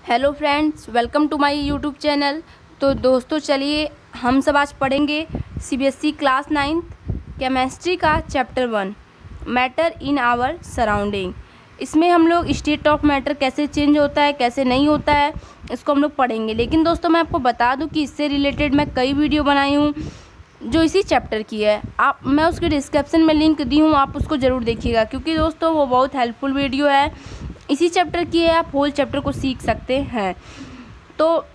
Hello friends, welcome to my YouTube channel. तो दोस्तों चलिए हम सब आज पढ़ेंगे सीबीएसई क्लास 9th केमिस्ट्री का chapter 1 matter in our surrounding. इसमें हम लोग स्टेट ऑफ मैटर कैसे चेंज होता है, कैसे नहीं होता है, इसको हम लोग पढ़ेंगे। लेकिन दोस्तों मैं आपको बता दूं कि इससे रिलेटेड मैं कई वीडियो बनाई हूँ जो इसी चैप्टर की है। मैं उसके डिस्क्रिप्शन में लिंक दी हूँ, आप उसको ज़रूर देखिएगा क्योंकि दोस्तों वो बहुत हेल्पफुल वीडियो है। इसी चैप्टर की है, आप होल चैप्टर को सीख सकते हैं। तो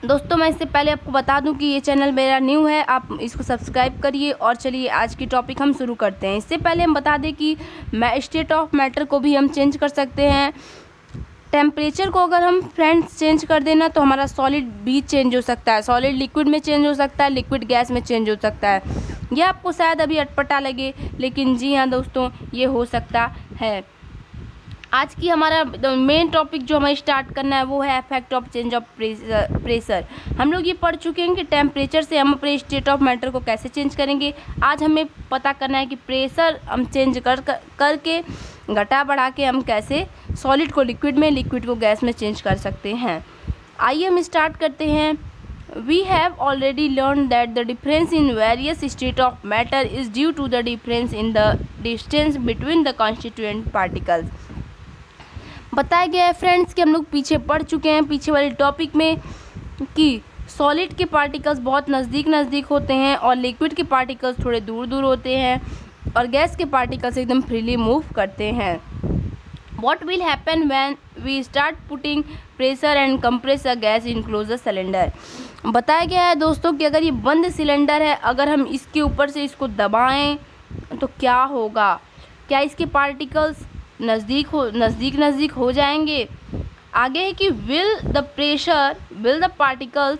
दोस्तों मैं इससे पहले आपको बता दूं कि ये चैनल मेरा न्यू है, आप इसको सब्सक्राइब करिए। और चलिए आज की टॉपिक हम शुरू करते हैं। इससे पहले हम बता दें कि स्टेट ऑफ मैटर को भी हम चेंज कर सकते हैं। टेम्परेचर को अगर हम फ्रेंड्स चेंज कर देना तो हमारा सॉलिड भी चेंज हो सकता है, सॉलिड लिक्विड में चेंज हो सकता है, लिक्विड गैस में चेंज हो सकता है। यह आपको शायद अभी अटपटा लगे, लेकिन जी हाँ दोस्तों ये हो सकता है। आज की हमारा मेन टॉपिक जो हमें स्टार्ट करना है वो है effect of change of pressure. हम लोग ये पढ़ चुके हैं कि टेम्परेचर से हम अपने स्टेट ऑफ मैटर को कैसे चेंज करेंगे। आज हमें पता करना है कि प्रेशर हम चेंज करके घटा बढ़ा के हम कैसे सॉलिड को लिक्विड में, लिक्विड को गैस में चेंज कर सकते हैं। आइए हम स्टार्ट करते हैं। We have already learned that the difference in various state of matter is due to the difference in the distance between the constituent particles। बताया गया है फ्रेंड्स कि हम लोग पीछे पढ़ चुके हैं पीछे वाले टॉपिक में कि सॉलिड के पार्टिकल्स बहुत नज़दीक होते हैं और लिक्विड के पार्टिकल्स थोड़े दूर दूर होते हैं और गैस के पार्टिकल्स एकदम फ्रीली मूव करते हैं। What will happen when we start putting pressure and compress a gas in closed cylinder? बताया गया है दोस्तों कि अगर ये बंद सिलेंडर है, अगर हम इसके ऊपर से इसको दबाएं तो क्या होगा, क्या इसके पार्टिकल्स नज़दीक हो जाएंगे। आगे है कि will the particles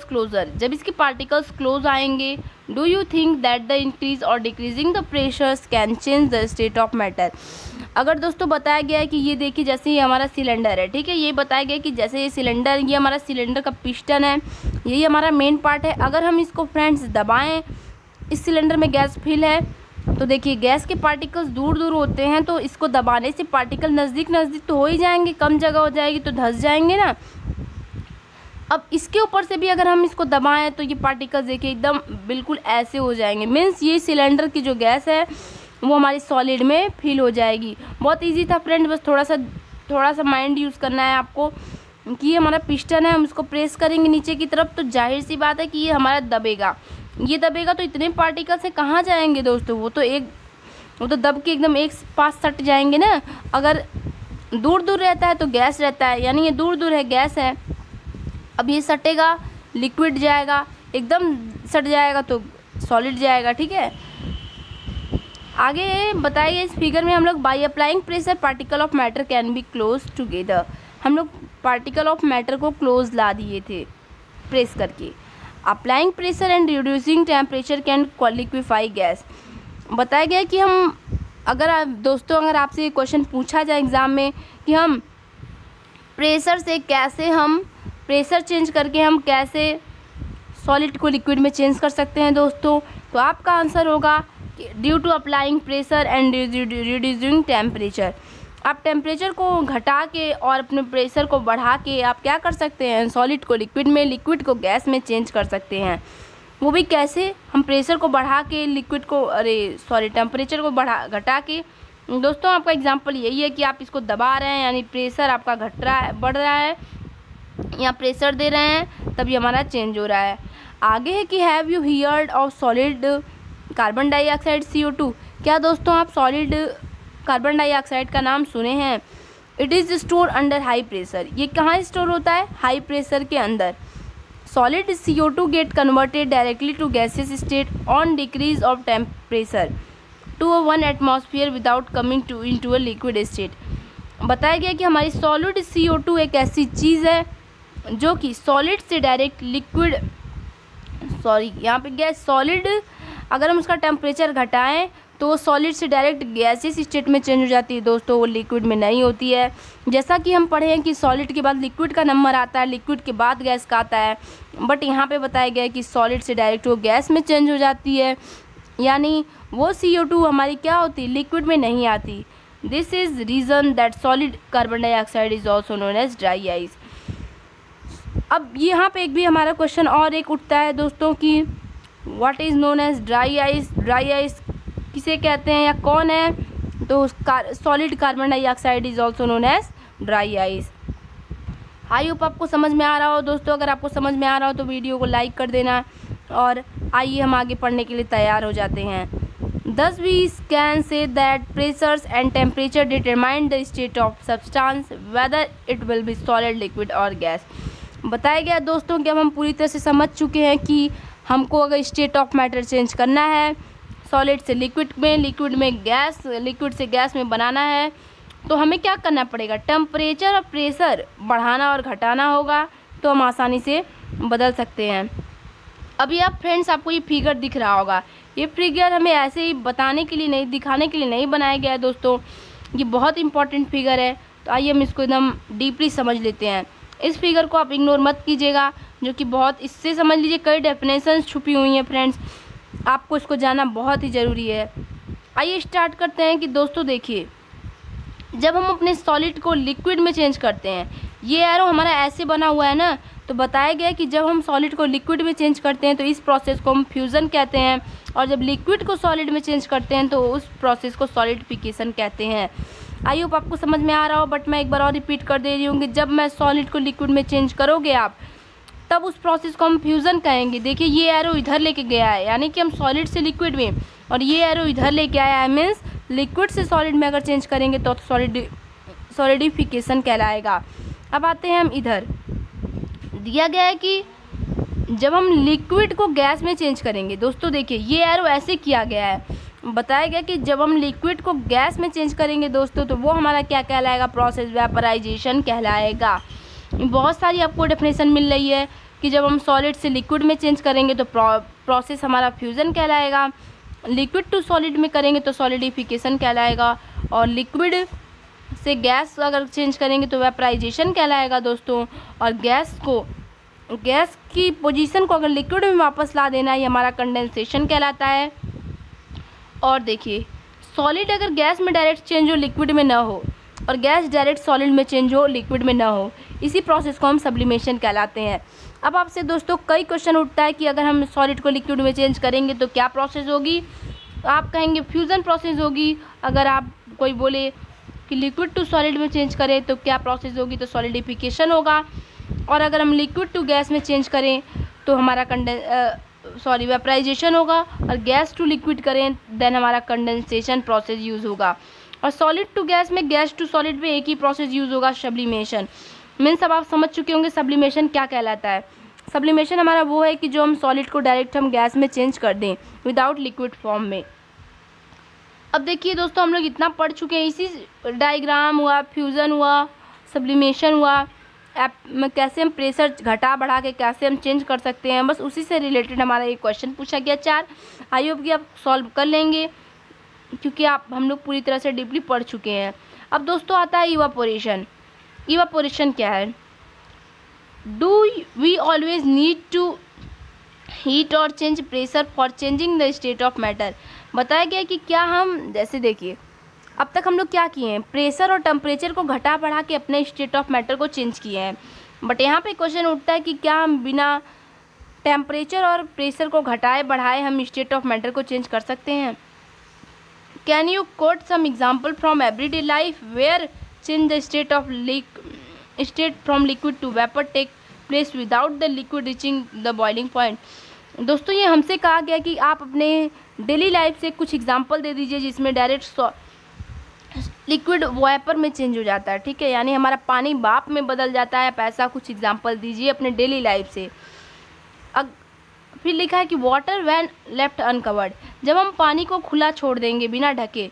closer, जब इसके पार्टिकल्स क्लोज आएंगे, do you think that the increase और decreasing the pressures can change the state of matter. अगर दोस्तों बताया गया है कि ये देखिए जैसे ये हमारा सिलेंडर है, ठीक है, ये बताया गया कि जैसे ये सिलेंडर, ये हमारा सिलेंडर का पिस्टन है, यही हमारा मेन पार्ट है। अगर हम इसको फ्रेंड्स दबाएं, इस सिलेंडर में गैस फिल है तो देखिए गैस के पार्टिकल्स दूर दूर होते हैं, तो इसको दबाने से पार्टिकल नज़दीक तो हो ही जाएंगे, कम जगह हो जाएगी तो धंस जाएंगे ना। अब इसके ऊपर से भी अगर हम इसको दबाएं तो ये पार्टिकल्स देखिए एकदम बिल्कुल ऐसे हो जाएंगे। मीन्स ये सिलेंडर की जो गैस है वो हमारी सॉलिड में फिल हो जाएगी। बहुत इजी था फ्रेंड, बस थोड़ा सा माइंड यूज़ करना है आपको कि ये हमारा पिस्टन है, हम इसको प्रेस करेंगे नीचे की तरफ तो जाहिर सी बात है कि ये हमारा दबेगा। ये दबेगा तो इतने पार्टिकल से कहाँ जाएंगे दोस्तों, वो तो दब के एकदम एक पास सट जाएंगे ना। अगर दूर दूर रहता है तो गैस रहता है, यानी ये दूर दूर है, गैस है। अब ये सटेगा, लिक्विड जाएगा, एकदम सट जाएगा तो सॉलिड जाएगा, ठीक है। आगे बताइए इस फिगर में हम लोग by applying pressure particle of matter can be close together. हम लोग पार्टिकल ऑफ मैटर को क्लोज ला दिए थे प्रेस करके। Applying pressure and reducing temperature can liquefy gas. बताया गया कि हम अगर आपसे ये क्वेश्चन पूछा जाए एग्ज़ाम में कि हम प्रेशर से कैसे हम प्रेशर चेंज करके हम कैसे सॉलिड को लिक्विड में चेंज कर सकते हैं दोस्तों, तो आपका आंसर होगा कि due to applying pressure and reducing temperature. आप टेम्परेचर को घटा के और अपने प्रेशर को बढ़ा के आप क्या कर सकते हैं, सॉलिड को लिक्विड में, लिक्विड को गैस में चेंज कर सकते हैं। वो भी कैसे, हम प्रेशर को बढ़ा के टेम्परेचर को घटा के। दोस्तों आपका एग्जांपल यही है कि आप इसको दबा रहे हैं, यानी प्रेशर आपका बढ़ रहा है, या प्रेशर दे रहे हैं तभी हमारा चेंज हो रहा है। आगे है कि have you heard of solid carbon dioxide CO2। क्या दोस्तों आप सॉलिड कार्बन डाइऑक्साइड का नाम सुने हैं। It is store under high pressure. ये कहाँ स्टोर होता है, हाई प्रेशर के अंदर। Solid CO2 get converted directly to gases state on decrease of temperature to 1 atmosphere without coming into a liquid state. बताया गया कि हमारी सॉलिड CO2 एक ऐसी चीज़ है जो कि सॉलिड से डायरेक्ट यहाँ पे गैस सॉलिड, अगर हम उसका टेम्परेचर घटाएं तो वो सॉलिड से डायरेक्ट गैसेस स्टेट में चेंज हो जाती है दोस्तों, वो लिक्विड में नहीं होती है। जैसा कि हम पढ़े हैं कि सॉलिड के बाद लिक्विड का नंबर आता है, लिक्विड के बाद गैस का आता है, बट यहाँ पे बताया गया है कि सॉलिड से डायरेक्ट वो गैस में चेंज हो जाती है, यानी वो CO2 हमारी क्या होती है, लिक्विड में नहीं आती। This is reason that solid carbon dioxide is also known as dry ice. अब यहाँ पे एक भी हमारा क्वेश्चन और एक उठता है दोस्तों कि what is known as dry ice. Dry ice किसे कहते हैं या कौन है? तो solid carbon dioxide is also known as dry ice. I hope आपको समझ में आ रहा हो दोस्तों। अगर आपको समझ में आ रहा हो तो वीडियो को लाइक कर देना और आइए हम आगे पढ़ने के लिए तैयार हो जाते हैं। Thus we can say that pressures and temperature determine the state of substance whether it will be solid, liquid or gas। बताया गया दोस्तों कि अब हम पूरी तरह से समझ चुके हैं कि हमको अगर स्टेट ऑफ मैटर चेंज करना है, सॉलिड से लिक्विड में, लिक्विड में गैस, लिक्विड से गैस में बनाना है, तो हमें क्या करना पड़ेगा? टेम्परेचर और प्रेशर बढ़ाना और घटाना होगा, तो हम आसानी से बदल सकते हैं। अभी आप फ्रेंड्स, आपको ये फिगर दिख रहा होगा, ये फिगर हमें ऐसे ही बताने के लिए नहीं, दिखाने के लिए नहीं बनाया गया है दोस्तों, ये बहुत इंपॉर्टेंट फिगर है। तो आइए हम इसको एकदम डीपली समझ लेते हैं। इस फिगर को आप इग्नोर मत कीजिएगा, जो कि बहुत, इससे समझ लीजिए कई डेफिनेशंस छुपी हुई हैं फ्रेंड्स, आपको इसको जानना बहुत ही ज़रूरी है। आइए स्टार्ट करते हैं कि दोस्तों देखिए, जब हम अपने सॉलिड को लिक्विड में चेंज करते हैं, ये एरो हमारा ऐसे बना हुआ है ना, तो बताया गया कि जब हम सॉलिड को लिक्विड में चेंज करते हैं तो इस प्रोसेस को हम फ्यूज़न कहते हैं, और जब लिक्विड को सॉलिड में चेंज करते हैं तो उस प्रोसेस को सॉलिडिफिकेशन कहते हैं। आई होप आपको समझ में आ रहा हो, बट मैं एक बार और रिपीट कर दे रही हूँ कि जब मैं सॉलिड को लिक्विड में चेंज करोगे आप, तब उस प्रोसेस को हम फ्यूज़न कहेंगे। देखिए ये एरो इधर लेके गया है, यानी कि हम सॉलिड से लिक्विड में, और ये एरो इधर लेके आया है, मीन्स लिक्विड से सॉलिड में अगर चेंज करेंगे तो सॉलिडिफिकेशन कहलाएगा। अब आते हैं हम इधर, दिया गया है कि जब हम लिक्विड को गैस में चेंज करेंगे, दोस्तों देखिए ये एरो ऐसे किया गया है, बताया गया कि जब हम लिक्विड को गैस में चेंज करेंगे दोस्तों, तो वो हमारा क्या कहलाएगा? प्रोसेस वेपराइजेशन कहलाएगा। बहुत सारी आपको डेफिनेशन मिल रही है कि जब हम सॉलिड से लिक्विड में चेंज करेंगे तो प्रोसेस हमारा फ्यूज़न कहलाएगा, लिक्विड टू सॉलिड में करेंगे तो सॉलिडिफिकेशन कहलाएगा, और लिक्विड से गैस अगर चेंज करेंगे तो वेपराइजेशन कहलाएगा दोस्तों। और गैस की पोजीशन को अगर लिक्विड में वापस ला देना, ये हमारा कंडेंसेशन कहलाता है। और देखिए सॉलिड अगर गैस में डायरेक्ट चेंज हो, लिक्विड में ना हो, और गैस डायरेक्ट सॉलिड में चेंज हो, लिक्विड में ना हो, इसी प्रोसेस को हम सब्लिमेशन कहलाते हैं। अब आपसे दोस्तों कई क्वेश्चन उठता है कि अगर हम सॉलिड को लिक्विड में चेंज करेंगे तो क्या प्रोसेस होगी? तो आप कहेंगे फ्यूज़न प्रोसेस होगी। अगर आप कोई बोले कि लिक्विड टू सॉलिड में चेंज करें तो क्या प्रोसेस होगी? तो सॉलिडिफिकेशन होगा। और अगर हम लिक्विड टू गैस में चेंज करें तो हमारा वेपराइजेशन होगा, और गैस टू लिक्विड करें देन हमारा कंडेंसेशन प्रोसेस यूज़ होगा। और सॉलिड टू गैस में, गैस टू सॉलिड में एक ही प्रोसेस यूज़ होगा, सब्लिमेशन। मीन्स अब आप समझ चुके होंगे सब्लिमेशन क्या कहलाता है। सब्लिमेशन हमारा वो है कि जो हम सॉलिड को डायरेक्ट हम गैस में चेंज कर दें विदाउट लिक्विड फॉर्म में। अब देखिए दोस्तों, हम लोग इतना पढ़ चुके हैं, इसी डायग्राम हुआ, फ्यूज़न हुआ, सब्लिमेशन हुआ, कैसे हम प्रेशर घटा बढ़ा के कैसे हम चेंज कर सकते हैं, बस उसी से रिलेटेड हमारा एक क्वेश्चन पूछा गया 4। आई होप कि आप सॉल्व कर लेंगे, क्योंकि हम लोग पूरी तरह से डीपली पढ़ चुके हैं। अब दोस्तों आता है इवापोरेशन। इवापोरेशन क्या है? Do we always need to heat और change pressure for changing the state of matter. बताया गया कि क्या हम, जैसे देखिए अब तक हम लोग क्या किए हैं, प्रेशर और टेम्परेचर को घटा बढ़ा के अपने स्टेट ऑफ मैटर को चेंज किए हैं, बट यहाँ पे क्वेश्चन उठता है कि क्या हम बिना टेम्परेचर और प्रेशर को घटाए बढ़ाए हम स्टेट ऑफ मैटर को चेंज कर सकते हैं? Can you quote some example from everyday life where change the state from liquid to vapour take place without the liquid reaching the boiling point. दोस्तों ये हमसे कहा गया कि आप अपने डेली लाइफ से कुछ एग्जाम्पल दे दीजिए जिसमें डायरेक्ट लिक्विड वेपर में चेंज हो जाता है, ठीक है, यानी हमारा पानी भाप में बदल जाता है। आप ऐसा कुछ एग्जाम्पल दीजिए अपने डेली लाइफ से। फिर लिखा है कि वाटर व्हेन लेफ्ट अनकवर्ड, जब हम पानी को खुला छोड़ देंगे बिना ढके,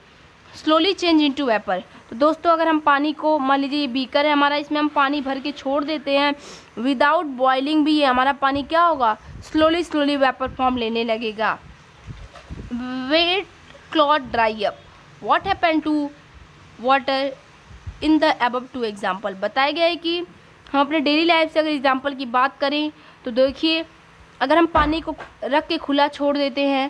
स्लोली चेंज इनटू वेपर। तो दोस्तों अगर हम पानी को, मान लीजिए ये बीकर है हमारा, इसमें हम पानी भर के छोड़ देते हैं विदाउट बॉइलिंग भी, हमारा पानी क्या होगा? स्लोली वेपर फॉर्म लेने लगेगा। Wet cloth dry up, what happen to water in the above two example. बताया गया है कि हम अपने डेली लाइफ से अगर एग्जाम्पल की बात करें तो देखिए, अगर हम पानी को रख के खुला छोड़ देते हैं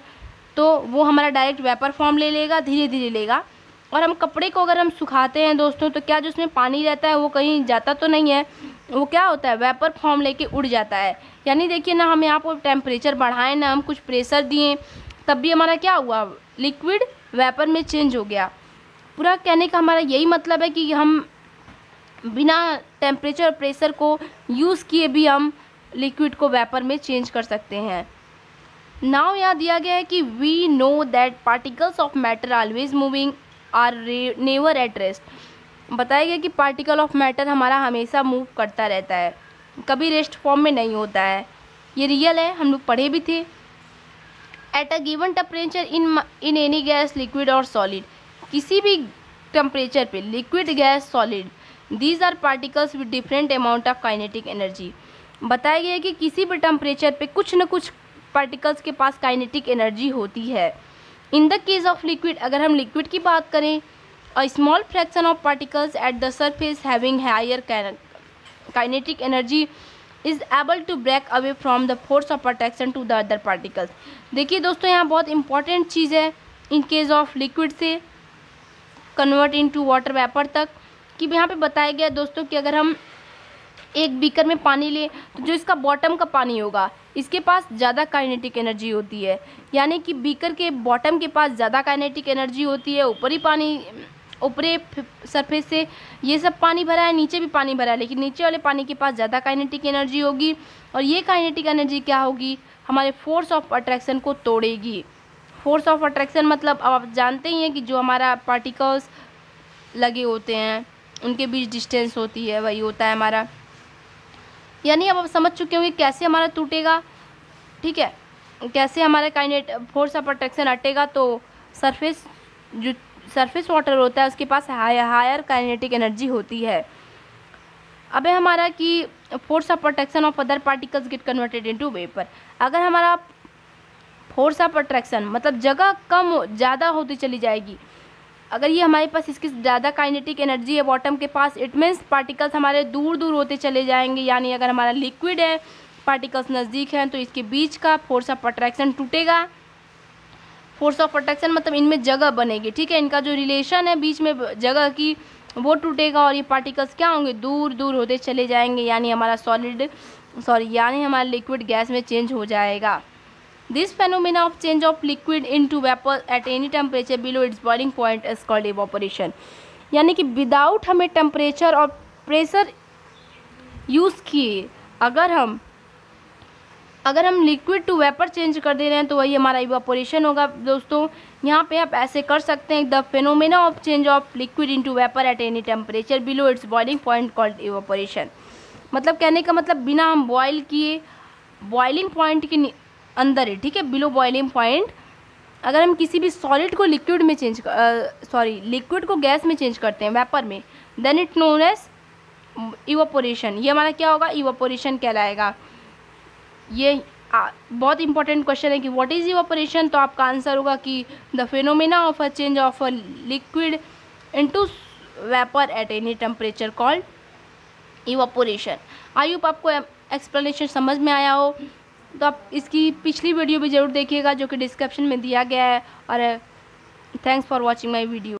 तो वो हमारा डायरेक्ट वेपर फॉर्म ले लेगा, धीरे धीरे लेगा, और हम कपड़े को अगर हम सुखाते हैं दोस्तों, तो क्या जो उसमें पानी रहता है वो कहीं जाता तो नहीं है, वो क्या होता है, वेपर फॉर्म लेके उड़ जाता है। यानी देखिए ना, हम यहाँ पर टेम्परेचर बढ़ाएं ना हम कुछ प्रेशर दिए, तब भी हमारा क्या हुआ, लिक्विड वेपर में चेंज हो गया। पूरा कहने का हमारा यही मतलब है कि हम बिना टेम्परेचर और प्रेशर को यूज़ किए भी हम लिक्विड को वेपर में चेंज कर सकते हैं। नाउ यहाँ दिया गया है कि we know that particles of matter always moving are never at rest. बताया गया कि पार्टिकल ऑफ मैटर हमारा हमेशा मूव करता रहता है, कभी रेस्ट फॉर्म में नहीं होता है। ये रियल है, हम लोग पढ़े भी थे। At a given temperature in any gas liquid और सॉलिड, किसी भी टेम्परेचर पे liquid gas solid, these are particles with different amount of kinetic energy. बताया गया है कि किसी भी टेम्परेचर पे कुछ न कुछ पार्टिकल्स के पास काइनेटिक एनर्जी होती है। In the case of liquid, अगर हम लिक्विड की बात करें, a small fraction of particles at the surface having higher kinetic energy is able to break away from the force of attraction to the other particles. देखिए दोस्तों, यहाँ बहुत important चीज़ है इन केस ऑफ लिक्विड से convert into water vapour तक, कि यहाँ पे बताया गया दोस्तों कि अगर हम एक बीकर में पानी लें, तो जो इसका बॉटम का पानी होगा, इसके पास ज़्यादा काइनेटिक एनर्जी होती है। यानी कि बीकर के बॉटम के पास ज़्यादा काइनेटिक एनर्जी होती है। ऊपरी पानी, ऊपरी सरफेस से ये सब पानी भरा है, नीचे भी पानी भरा है, लेकिन नीचे वाले पानी के पास ज़्यादा काइनेटिक एनर्जी होगी। और ये काइनेटिक एनर्जी क्या होगी, हमारे फोर्स ऑफ अट्रैक्शन को तोड़ेगी। फोर्स ऑफ अट्रैक्शन मतलब अब आप जानते ही हैं कि जो हमारा पार्टिकल्स लगे होते हैं उनके बीच डिस्टेंस होती है, वही होता है हमारा। यानी अब आप समझ चुके होंगे कैसे हमारा टूटेगा, ठीक है, कैसे हमारा फोर्स ऑफ अट्रैक्शन हटेगा। तो सरफेस, जो सरफेस वाटर होता है उसके पास हायर काइनेटिक एनर्जी होती है। अब है हमारा कि force of attraction of other particles get converted into vapour. अगर हमारा फोर्स ऑफ अट्रैक्शन मतलब जगह कम ज़्यादा होती चली जाएगी, अगर ये हमारे पास इसकी ज़्यादा काइनेटिक एनर्जी है बॉटम के पास, इट मीन्स पार्टिकल्स हमारे दूर दूर होते चले जाएंगे। यानी अगर हमारा लिक्विड है, पार्टिकल्स नज़दीक हैं, तो इसके बीच का फोर्स ऑफ अट्रैक्शन टूटेगा। फोर्स ऑफ अट्रैक्शन मतलब इनमें जगह बनेगी, ठीक है, इनका जो रिलेशन है बीच में जगह की, वो टूटेगा और ये पार्टिकल्स क्या होंगे, दूर दूर होते चले जाएंगे। यानी हमारा लिक्विड गैस में चेंज हो जाएगा। This phenomena of change of liquid into vapor at any temperature below its boiling point is called evaporation। यानी कि विदाउट हमें टेम्परेचर और प्रेशर यूज़ किए अगर हम लिक्विड टू वेपर चेंज कर दे रहे हैं, तो वही हमारा इवापोरेशन होगा। दोस्तों यहाँ पे आप ऐसे कर सकते हैं, the phenomena of change of liquid into vapour at any temperature below it's boiling point called evaporation. मतलब कहने का मतलब बिना हम बॉयल किए, बॉइलिंग पॉइंट के अंदर है, ठीक है, बिलो बॉइलिंग पॉइंट, अगर हम किसी भी सॉलिड को लिक्विड में लिक्विड को गैस में चेंज करते हैं, वेपर में, then it known as evaporation. ये हमारा क्या होगा, इवापोरेशन कहलाएगा। ये बहुत इंपॉर्टेंट क्वेश्चन है कि व्हाट इज़ इवापोरेशन। तो आपका आंसर होगा कि the phenomena of a change of a liquid into vapour at any temperature called evaporation. I hope आपको एक्सप्लेनेशन समझ में आया हो। तो आप इसकी पिछली वीडियो भी ज़रूर देखिएगा जो कि डिस्क्रिप्शन में दिया गया है। और thanks for watching my video.